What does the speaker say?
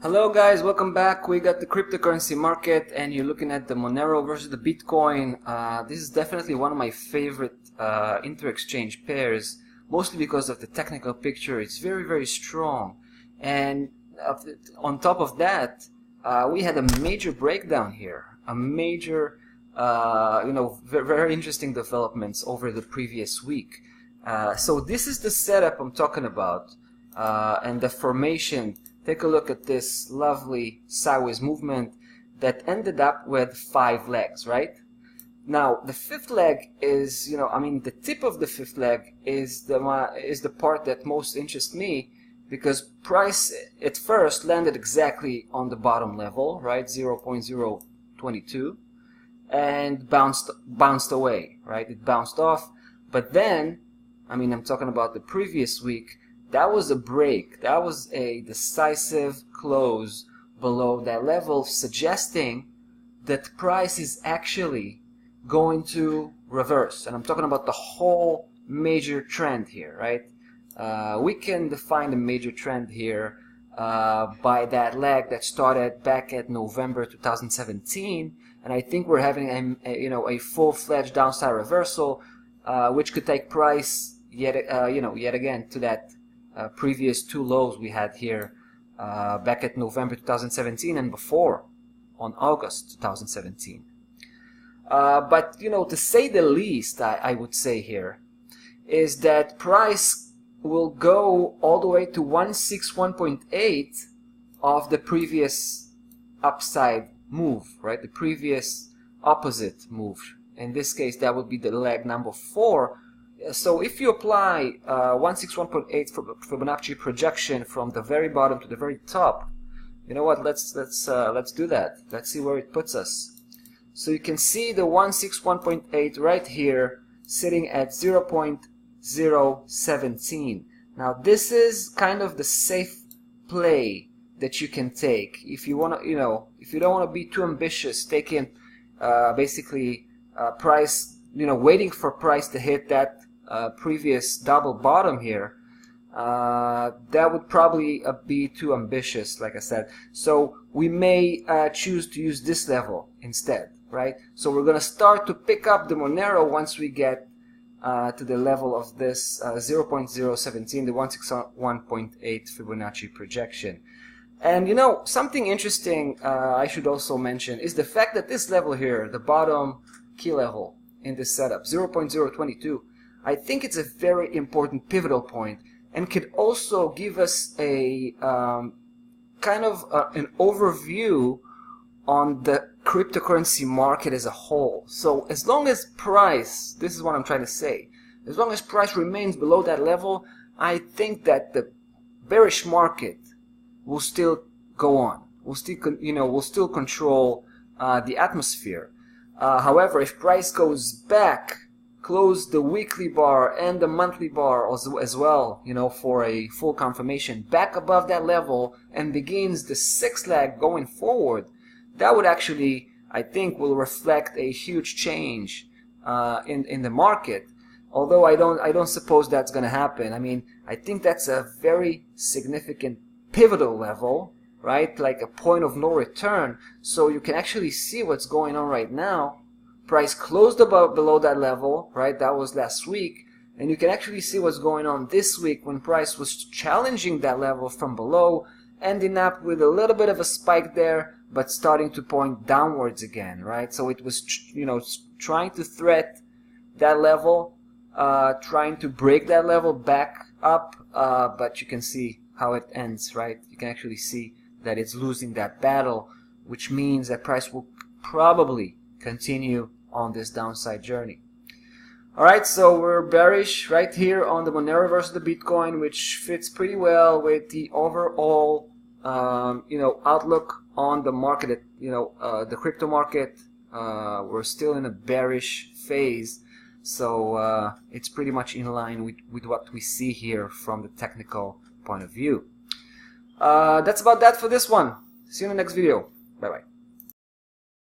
Hello guys, welcome back. We got the cryptocurrency market and you're looking at the Monero versus the Bitcoin. This is definitely one of my favorite inter-exchange pairs, mostly because of the technical picture. It's very strong, and on top of that, we had a major breakdown here, a major very interesting developments over the previous week. So this is the setup I'm talking about, and the formation. Take a look at this lovely sideways movement that ended up with 5 legs, right? Now the fifth leg is, the tip of the fifth leg is the part that most interests me, because price at first landed exactly on the bottom level, right, 0.022, and bounced away, right? It bounced off, but then, I'm talking about the previous week. That was a break. That was a decisive close below that level, suggesting that price is actually going to reverse. And I'm talking about the whole major trend here, right? We can define the major trend here by that leg that started back at November 2017, and I think we're having a full-fledged downside reversal, which could take price yet again to that previous 2 lows we had here back at November 2017 and before on August 2017. But to say the least, I would say here is that price will go all the way to 161.8 of the previous upside move, right? The previous opposite move. In this case, that would be the leg number 4. So if you apply 161.8 Fibonacci projection from the very bottom to the very top, you know what? Let's do that. Let's see where it puts us. So you can see the 161.8 right here, sitting at 0.017. Now this is kind of the safe play that you can take if you want to, if you don't want to be too ambitious, taking basically price, waiting for price to hit that previous double bottom here. That would probably be too ambitious, like I said. So we may choose to use this level instead, right? So we're going to start to pick up the Monero once we get to the level of this 0.017, the 161.8 Fibonacci projection. And something interesting I should also mention is the fact that this level here, the bottom key level in this setup, 0.022, I think it's a very important pivotal point, and could also give us a kind of an overview on the cryptocurrency market as a whole. So as long as price, this is what I'm trying to say, as long as price remains below that level, I think that the bearish market will still go on. We'll still control the atmosphere. However, if price goes back, close the weekly bar and the monthly bar as well, for a full confirmation back above that level, and begins the 6th leg going forward, that would actually, I think, will reflect a huge change in the market. Although I don't suppose that's going to happen. I think that's a very significant pivotal level, right? Like a point of no return. So you can actually see what's going on right now. Price closed below that level, right? That was last week. And you can actually see what's going on this week when price was challenging that level from below, ending up with a little bit of a spike there, but starting to point downwards again, right? So it was, trying to threat that level, trying to break that level back up, but you can see how it ends, right? You can actually see that it's losing that battle, which means that price will probably continue on this downside journey. Alright, so we're bearish right here on the Monero versus the Bitcoin, which fits pretty well with the overall outlook on the market, the crypto market. We're still in a bearish phase, so it's pretty much in line with what we see here from the technical point of view. That's about that for this one. See you in the next video. Bye bye.